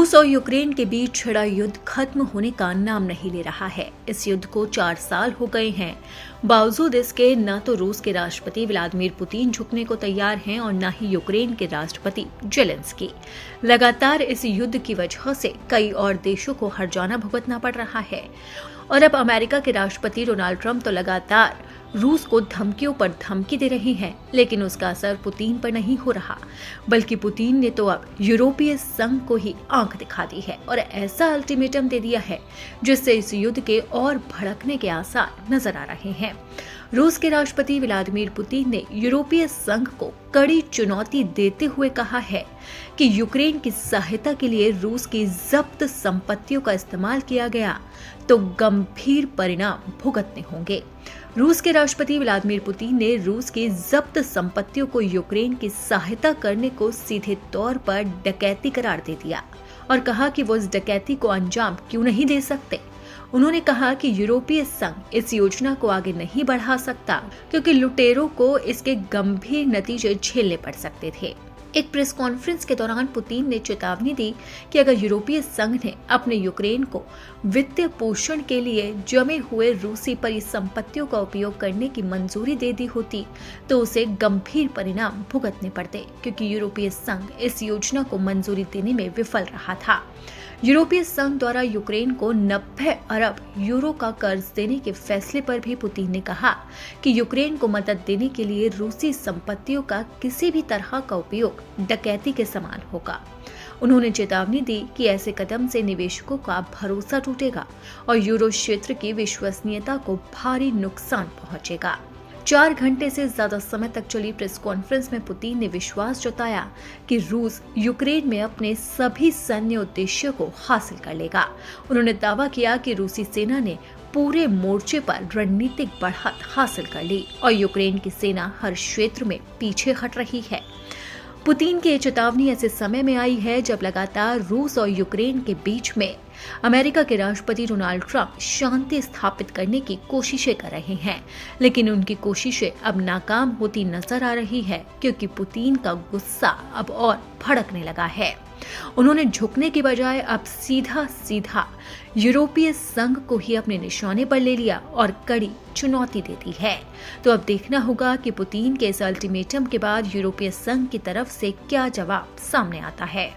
रूस और यूक्रेन के बीच छिड़ा युद्ध खत्म होने का नाम नहीं ले रहा है। इस युद्ध को 4 साल हो गए हैं। बावजूद इसके न तो रूस के राष्ट्रपति व्लादिमीर पुतिन झुकने को तैयार हैं और न ही यूक्रेन के राष्ट्रपति जेलेंस्की। लगातार इस युद्ध की वजह से कई और देशों को हर्जाना भुगतना पड़ रहा है और अब अमेरिका के राष्ट्रपति डोनाल्ड ट्रंप तो लगातार रूस को धमकियों पर धमकी दे रहे हैं, लेकिन उसका असर पुतिन पर नहीं हो रहा, बल्कि पुतिन ने तो अब यूरोपीय संघ को ही आंख दिखा दी है और ऐसा अल्टीमेटम दे दिया है जिससे इस युद्ध के और भड़कने के आसार नजर आ रहे हैं। रूस के राष्ट्रपति व्लादिमीर पुतिन ने यूरोपीय संघ को कड़ी चुनौती देते हुए कहा है कि यूक्रेन की सहायता के लिए रूस की जब्त संपत्तियों का इस्तेमाल किया गया तो गंभीर परिणाम भुगतने होंगे। रूस के राष्ट्रपति व्लादिमीर पुतिन ने रूस की जब्त संपत्तियों को यूक्रेन की सहायता करने को सीधे तौर पर डकैती करार दे दिया और कहा कि वो इस डकैती को अंजाम क्यों नहीं दे सकते। उन्होंने कहा कि यूरोपीय संघ इस योजना को आगे नहीं बढ़ा सकता क्योंकि लुटेरों को इसके गंभीर नतीजे झेलने पड़ सकते थे। एक प्रेस कॉन्फ्रेंस के दौरान पुतिन ने चेतावनी दी कि अगर यूरोपीय संघ ने अपने यूक्रेन को वित्तीय पोषण के लिए जमे हुए रूसी परिसंपत्तियों का उपयोग करने की मंजूरी दे दी होती तो उसे गंभीर परिणाम भुगतने पड़ते, क्योंकि यूरोपीय संघ इस योजना को मंजूरी देने में विफल रहा था। यूरोपीय संघ द्वारा यूक्रेन को 90 अरब यूरो का कर्ज देने के फैसले पर भी पुतिन ने कहा कि यूक्रेन को मदद देने के लिए रूसी संपत्तियों का किसी भी तरह का उपयोग डकैती के समान होगा। उन्होंने चेतावनी दी कि ऐसे कदम से निवेशकों का भरोसा टूटेगा और यूरो क्षेत्र की विश्वसनीयता को भारी नुकसान पहुंचेगा। 4 घंटे से ज्यादा समय तक चली प्रेस कॉन्फ्रेंस में पुतिन ने विश्वास जताया कि रूस यूक्रेन में अपने सभी सैन्य उद्देश्यों को हासिल कर लेगा। उन्होंने दावा किया कि रूसी सेना ने पूरे मोर्चे पर रणनीतिक बढ़त हासिल कर ली और यूक्रेन की सेना हर क्षेत्र में पीछे हट रही है। पुतिन की चेतावनी ऐसे समय में आई है जब लगातार रूस और यूक्रेन के बीच में अमेरिका के राष्ट्रपति डोनाल्ड ट्रंप शांति स्थापित करने की कोशिशें कर रहे हैं, लेकिन उनकी कोशिशें अब नाकाम होती नजर आ रही है क्योंकि पुतिन का गुस्सा अब और भड़कने लगा है। उन्होंने झुकने की बजाय अब सीधा यूरोपीय संघ को ही अपने निशाने पर ले लिया और कड़ी चुनौती दे दी है। तो अब देखना होगा कि पुतिन के इस अल्टीमेटम के बाद यूरोपीय संघ की तरफ से क्या जवाब सामने आता है।